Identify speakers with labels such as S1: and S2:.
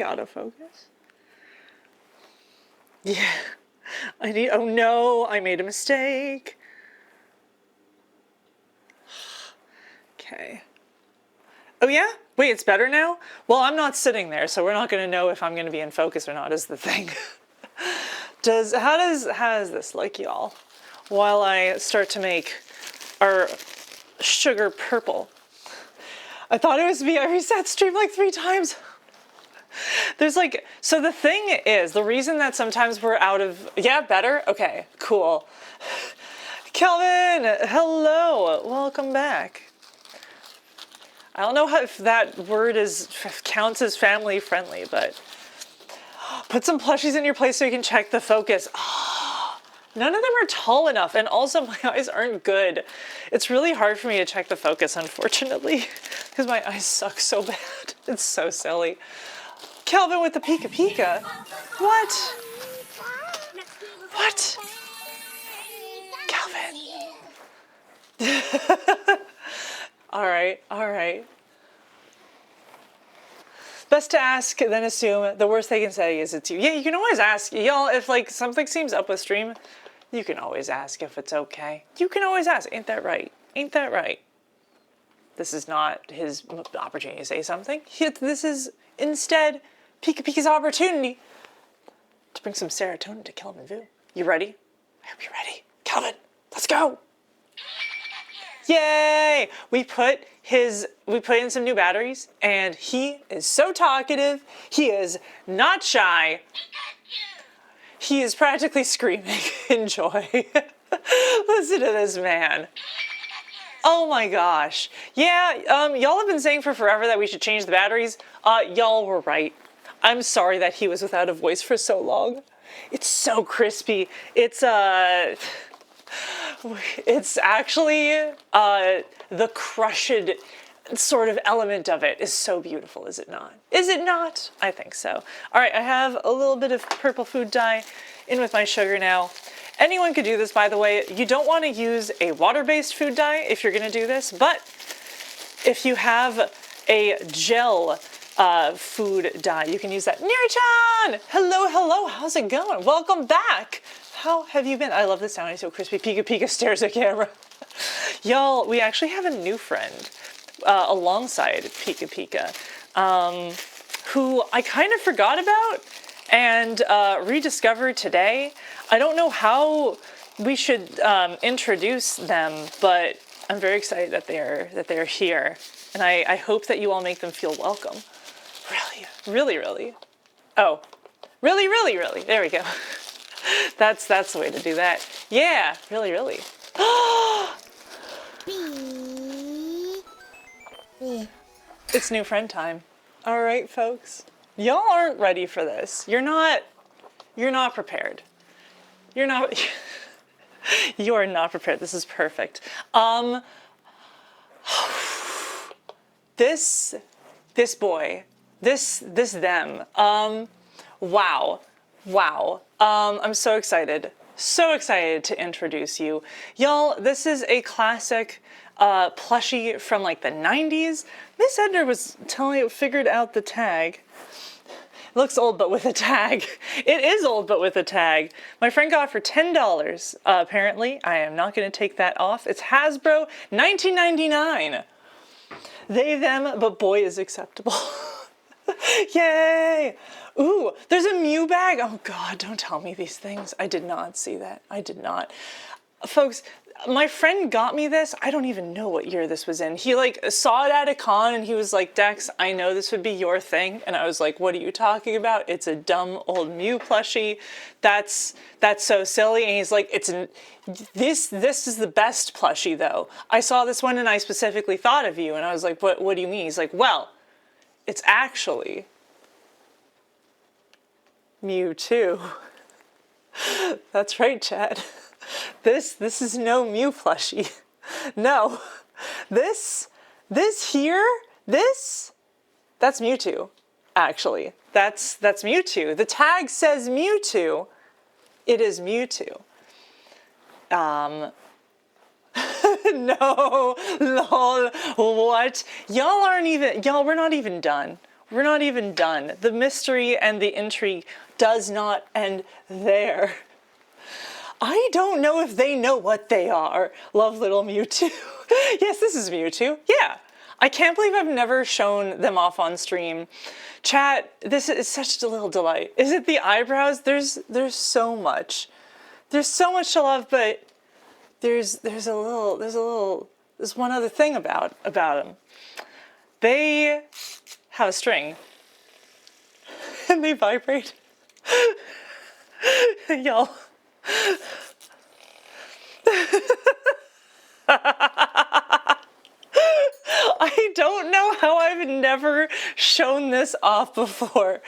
S1: Autofocus. Yeah. Oh no, I made a mistake. Okay. Oh yeah? Wait, it's better now? Well, I'm not sitting there, so we're not going to know if I'm going to be in focus or not is the thing. How does this look, y'all? While I start to make our sugar purple. I thought it was me. I reset stream like 3 times. There's like, so the thing is, the reason that sometimes we're out of, yeah, better? Okay, cool. Kelvin, hello, welcome back. I don't know if that word counts as family friendly, but put some plushies in your place so you can check the focus. Oh, none of them are tall enough, and also my eyes aren't good. It's really hard for me to check the focus, unfortunately, because my eyes suck so bad. It's so silly. Kelvin with the Pika Pika. What? What? Kelvin. All right. Best to ask than assume. The worst they can say is it's you. Yeah, you can always ask. Y'all, if like something seems up with stream, you can always ask if it's okay. You can always ask. Ain't that right? Ain't that right? This is not his opportunity to say something. This is instead Pika Pika's opportunity to bring some serotonin to Kelvin Vu. You ready? I hope you're ready. Kelvin, let's go. Yay! We put in some new batteries, and he is so talkative. He is not shy. He is practically screaming in joy. Listen to this man. Oh my gosh. Yeah, y'all have been saying for forever that we should change the batteries. Y'all were right. I'm sorry that he was without a voice for so long. It's so crispy. It's actually, the crushed sort of element of it is so beautiful, is it not? Is it not? I think so. All right, I have a little bit of purple food dye in with my sugar now. Anyone could do this, by the way. You don't want to use a water-based food dye if you're going to do this, but if you have a gel food dye, you can use that. Neri-chan! Hello, how's it going? Welcome back. How have you been? I love this sound. It's so crispy. Pika Pika stares at camera. Y'all, we actually have a new friend alongside Pika Pika who I kind of forgot about and rediscovered today. I don't know how we should introduce them, but I'm very excited that they're here, and I hope that you all make them feel welcome. Really. Oh, really. There we go. That's the way to do that. Yeah, really. It's new friend time. All right, folks. Y'all aren't ready for this. You're not prepared. You are not prepared. This is perfect. This boy, them. Wow. I'm so excited. So excited to introduce you. Y'all, this is a classic plushie from like the 90s. Miss Edner was figured out the tag. It looks old, but with a tag. It is old, but with a tag. My friend got it for $10, apparently. I am not going to take that off. It's Hasbro, $19.99. They, them, but boy is acceptable. Yay! Ooh, there's a Mew bag. Oh God, don't tell me these things. I did not see that. I did not. Folks, my friend got me this. I don't even know what year this was in. He like saw it at a con and he was like, Dex, I know this would be your thing. And I was like, what are you talking about? It's a dumb old Mew plushie. That's so silly. And he's like, this is the best plushie though. I saw this one and I specifically thought of you. And I was like, what do you mean? He's like, well, it's actually Mewtwo. That's right, Chad. This is no Mew plushie. No. This here, that's Mewtwo, actually. That's Mewtwo. The tag says Mewtwo. It is Mewtwo. No, lol, what? Y'all, we're not even done. We're not even done. The mystery and the intrigue does not end there. I don't know if they know what they are. Love little Mewtwo. Yes, this is Mewtwo. Yeah. I can't believe I've never shown them off on stream. Chat, this is such a little delight. Is it the eyebrows? There's so much. There's so much to love, but there's one other thing about them. They have a string and they vibrate. Y'all. I don't know how I've never shown this off before.